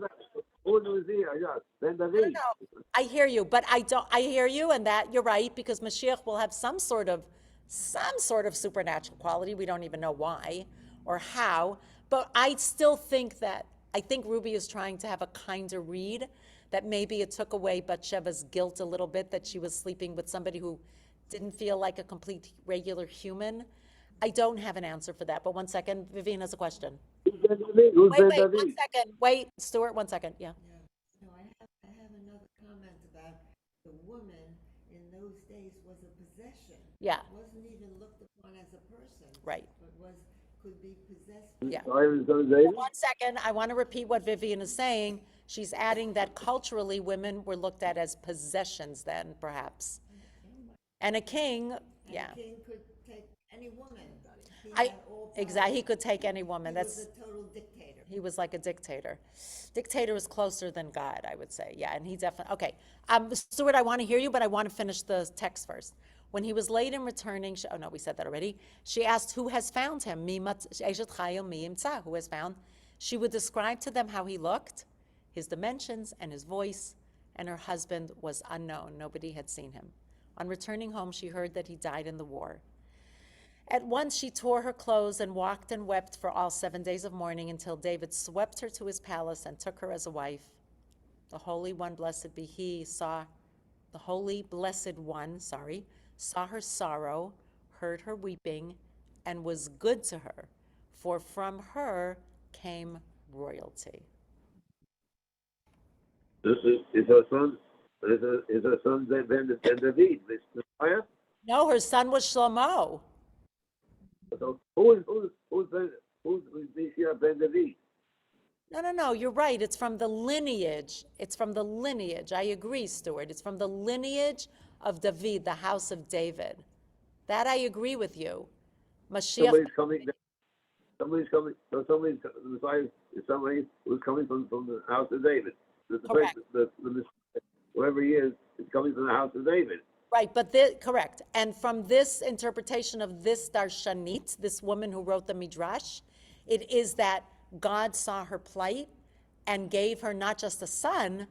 I hear you, but I hear you, and that you're right, because Mashiach will have some sort of supernatural quality. We don't even know why or how, but I still think I think Ruby is trying to have a kinder read, that maybe it took away Bathsheba's guilt a little bit, that she was sleeping with somebody who didn't feel like a complete regular human. I don't have an answer for that, but 1 second. Vivian has a question. Wait, 1 second. Wait, Stuart, 1 second. Yeah. No, I have another comment about the woman in those days was a possession. Yeah. Wasn't even looked upon as a person. Right. But could be possessed. Yeah. 1 second. I want to repeat what Vivian is saying. She's adding that culturally women were looked at as possessions then, perhaps. And a king, yeah. A king could take any woman. Exactly. He could take any woman. He was a total dictator. He was like a dictator. Dictator is closer than God, I would say. Yeah, and he definitely. Okay, Stuart, I want to hear you, but I want to finish the text first. When he was late in returning, oh no, we said that already. She asked, "Who has found him?" Who has found? She would describe to them how he looked, his dimensions, and his voice. And her husband was unknown. Nobody had seen him. On returning home, she heard that he died in the war. At once she tore her clothes and walked and wept for all 7 days of mourning until David swept her to his palace and took her as a wife. The Holy One, blessed be he, saw her sorrow, heard her weeping, and was good to her, for from her came royalty. This is her son. Is her son Ben David? Messiah? No, her son was Shlomo. So who's Mashiach ben David? No, you're right. It's from the lineage. I agree, Stuart. It's from the lineage of David, the house of David. That I agree with you. Mashiach. Somebody's coming. So the Messiah is somebody who's coming from the house of David. Correct. Whoever he is coming from the house of David. Right, but correct. And from this interpretation of this Darshanit, this woman who wrote the Midrash, it is that God saw her plight and gave her not just a son,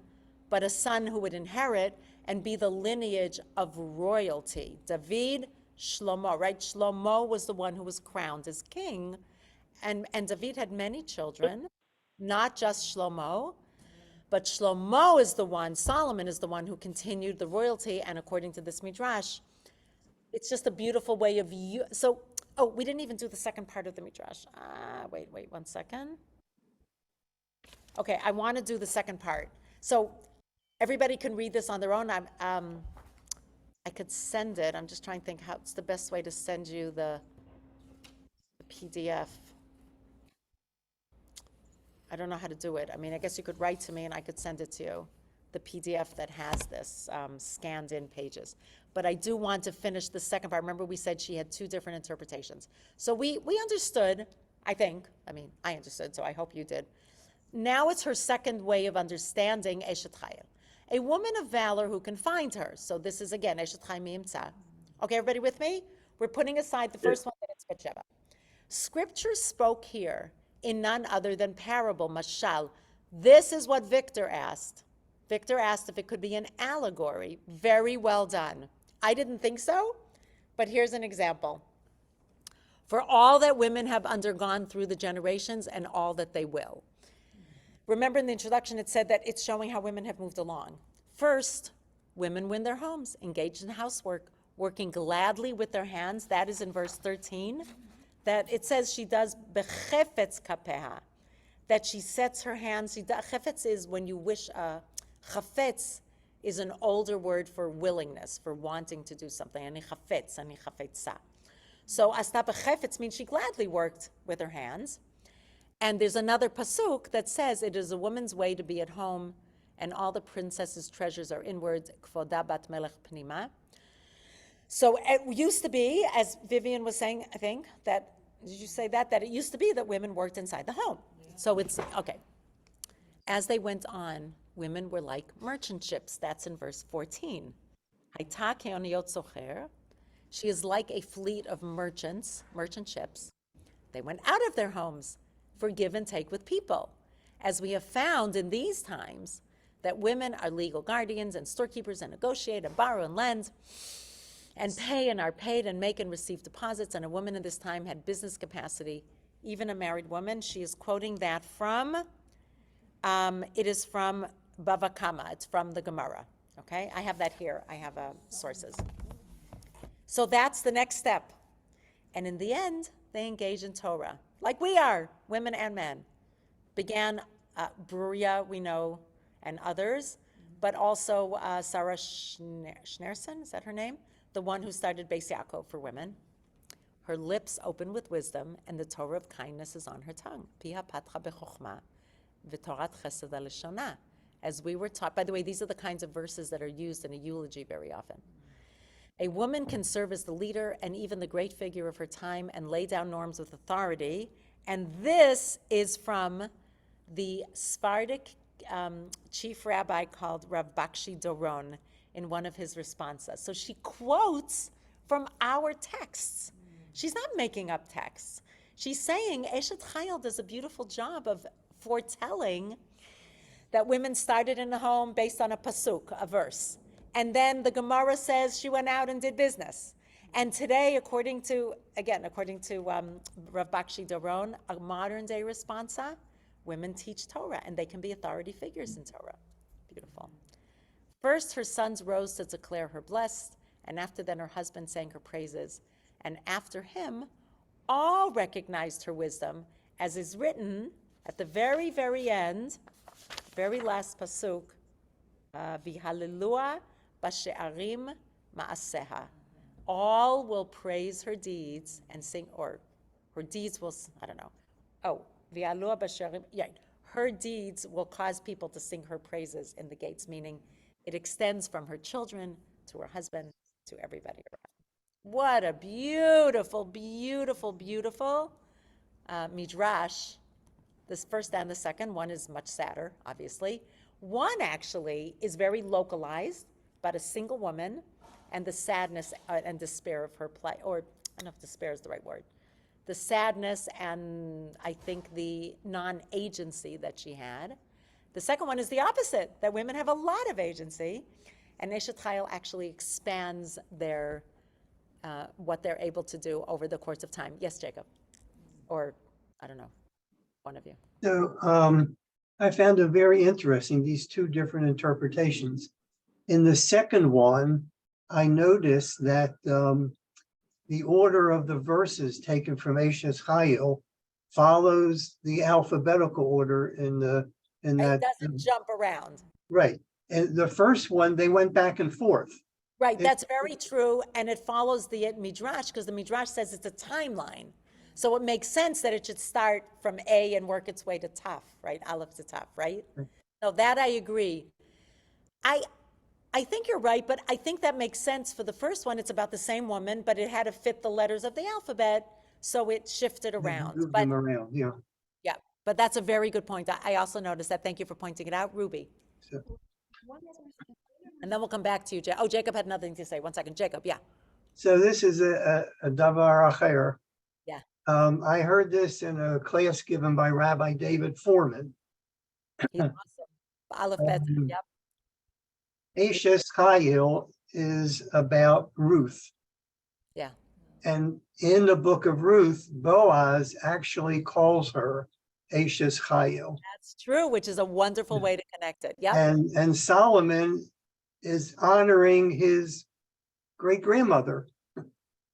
but a son who would inherit and be the lineage of royalty. David, Shlomo, right? Shlomo was the one who was crowned as king, and David had many children, not just Shlomo, but Shlomo is the one, Solomon is the one who continued the royalty, and according to this Midrash, it's just a beautiful way of you. So, oh, we didn't even do the second part of the Midrash. Wait, 1 second. Okay, I want to do the second part. So everybody can read this on their own. I could send it. I'm just trying to think how it's the best way to send you the PDF. I don't know how to do it. I mean, I guess you could write to me and I could send it to you, the PDF that has this scanned in pages. But I do want to finish the second part. Remember we said she had two different interpretations. So we understood, I think, I understood, so I hope you did. Now it's her second way of understanding Eshet Chayil, a woman of valor who can find her. So this is again Eshet Chayil Mimtza. Okay, everybody with me? We're putting aside the first one, that it's Betsheva. Scripture spoke here in none other than parable, mashal. This is what Victor asked. Victor asked if it could be an allegory. Very well done. I didn't think so, but here's an example. For all that women have undergone through the generations and all that they will. Remember in the introduction, it said that it's showing how women have moved along. First, women win their homes, engaged in housework, working gladly with their hands. That is in verse 13. That it says she does bechefetz kapeha, that she sets her hands. Chefetz is when you wish. Chafetz is an older word for willingness, for wanting to do something. Ani chafetz, ani chafetza. So asta bechefetz means she gladly worked with her hands. And there's another pasuk that says it is a woman's way to be at home, and all the princess's treasures are inwards. Kvoda bat melech pnima. So it used to be, as Vivian was saying, I think, that, did you say that? That it used to be that women worked inside the home. Yeah. So it's, okay. As they went on, women were like merchant ships. That's in verse 14. Hayta ke'oniot socher. She is like a fleet of merchant ships. They went out of their homes for give and take with people. As we have found in these times, that women are legal guardians and storekeepers and negotiate and borrow and lend and pay and are paid and make and receive deposits. And a woman in this time had business capacity, even a married woman. She is quoting that from, it is from Bava Kama. It's from the Gemara. Okay, I have that here. I have sources. So that's the next step. And in the end, they engage in Torah, like we are, women and men. Began Bruria, we know, and others, but also Sarah Schneerson, is that her name? The one who started Beis Yaakov for women. Her lips open with wisdom, and the Torah of kindness is on her tongue. Piha patcha bechokhma, v'torat chesed aleshona. As we were taught, by the way, these are the kinds of verses that are used in a eulogy very often. A woman can serve as the leader and even the great figure of her time and lay down norms with authority. And this is from the Sephardic chief rabbi called Rav Bakshi Doron in one of his responses. So she quotes from our texts. She's not making up texts. She's saying Eshet Chayil does a beautiful job of foretelling that women started in the home based on a pasuk, a verse. And then the Gemara says she went out and did business. And today, according to Rav Bakshi Doron, a modern day responsa, women teach Torah and they can be authority figures in Torah. Beautiful. First, her sons rose to declare her blessed, and after then her husband sang her praises. And after him, all recognized her wisdom, as is written at the very, very end, very last pasuk, V'halelua b'she'arim ma'aseha. All will praise her deeds and sing, or her deeds will, I don't know. Oh, V'halelua b'she'arim, yeah. Her deeds will cause people to sing her praises in the gates, meaning it extends from her children to her husband to everybody around. What a beautiful, beautiful, beautiful midrash. This first and the second one is much sadder, obviously. One actually is very localized, about a single woman, and the sadness and despair of her plight, or I don't know if despair is the right word. The sadness and I think the non-agency that she had. The second one is the opposite, that women have a lot of agency, and Eshet Chayil actually expands their what they're able to do over the course of time. Yes, Jacob, or I don't know, one of you. So I found it very interesting, these two different interpretations. In the second one, I noticed that the order of the verses taken from Eshes Chayil follows the alphabetical order in It that. doesn't jump around. Right. And the first one, they went back and forth. Right, It- that's very true, and it follows the Midrash, because the Midrash says it's a timeline. So it makes sense that it should start from A and work its way to Taf, right? Aleph to Taf, right? So that I agree. I think you're right, but I think that makes sense for the first one. It's about the same woman, but it had to fit the letters of the alphabet, so it shifted they around. moved But them around, yeah. yeah, but that's a very good point. I also noticed that. Thank you for pointing it out, Ruby. So, And then we'll come back to you, Oh, Jacob had nothing to say. One second, Jacob, yeah. so this is a davar acher. Yeah. I heard this in a class given by Rabbi David Foreman. He's awesome. Aleph Bet, Um, yep. Eshes Chayil is about Ruth. Yeah. And in the book of Ruth, Boaz actually calls her Eshes Chayil. That's true, which is a wonderful way to connect it. Yep. And Solomon is honoring his great-grandmother,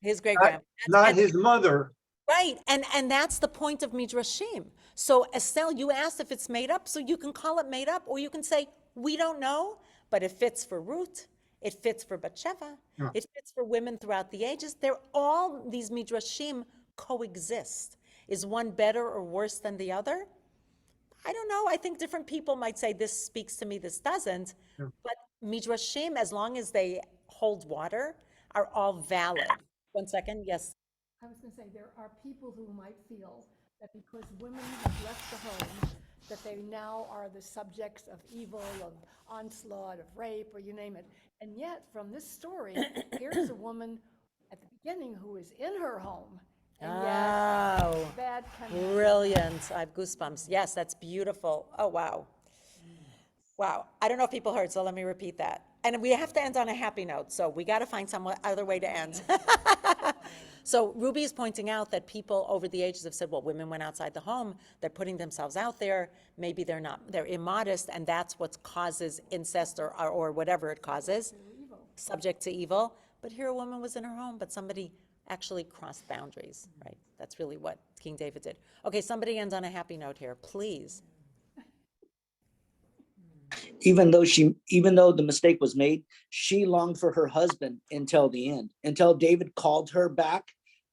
His great grandma. not his mother. Right, and that's the point of Midrashim. So Estelle, you asked if it's made up, so you can call it made up, or you can say, we don't know, but it fits for Ruth, it fits for Bathsheba, Yeah. it fits for women throughout the ages. They're all, these Midrashim coexist. Is one better or worse than the other? I don't know. I think different people might say this speaks to me, this doesn't. Yeah. But Midrashim, as long as they hold water, are all valid. 1 second, yes. I was going to say, there are people who might feel that because women have left the home, that they now are the subjects of evil, of onslaught, of rape, or you name it. And yet, from this story, here's a woman at the beginning who is in her home, and yet Oh, bad can happen. brilliant. I have goosebumps. Yes, that's beautiful. Oh, wow. Wow. I don't know if people heard, so let me repeat that. And we have to end on a happy note, so we got to find some other way to end. So Ruby is pointing out that people over the ages have said, well, women went outside the home, they're putting themselves out there, maybe they're not, they're immodest, and that's what causes incest or whatever it causes, subject to evil. But here a woman was in her home, but somebody actually crossed boundaries, right? That's really what King David did. Okay, somebody ends on a happy note here, please. Even though the mistake was made, she longed for her husband until the end, until David called her back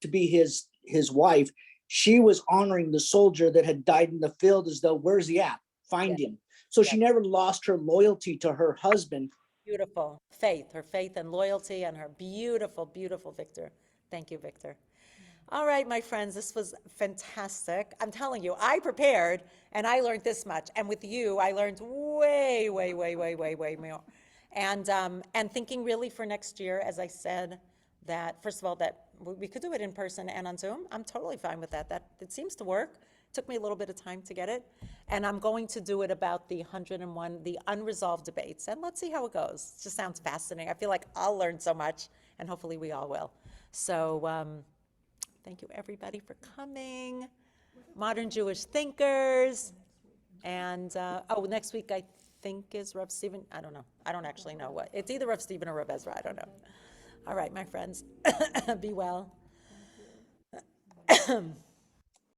to be his wife. She was honoring the soldier that had died in the field as though, where's he at? Find him. So she never lost her loyalty to her husband. Beautiful faith, her faith and loyalty, and her beautiful, beautiful Victor. Thank you, Victor. All right, my friends, this was fantastic. I'm telling you, I prepared and I learned this much. And with you, I learned way, way, way, way, way, way more. And thinking really for next year, as I said, that first of all, that we could do it in person and on Zoom. I'm totally fine with that. It seems to work. Took me a little bit of time to get it. And I'm going to do it about the 101, the unresolved debates. And let's see how it goes. It just sounds fascinating. I feel like I'll learn so much, and hopefully we all will. So thank you, everybody, for coming. Modern Jewish thinkers. And, next week, I think, is Rav Stephen. I don't know. I don't actually know what. It's either Rav Stephen or Rav Ezra. I don't know. All right, my friends. Be well.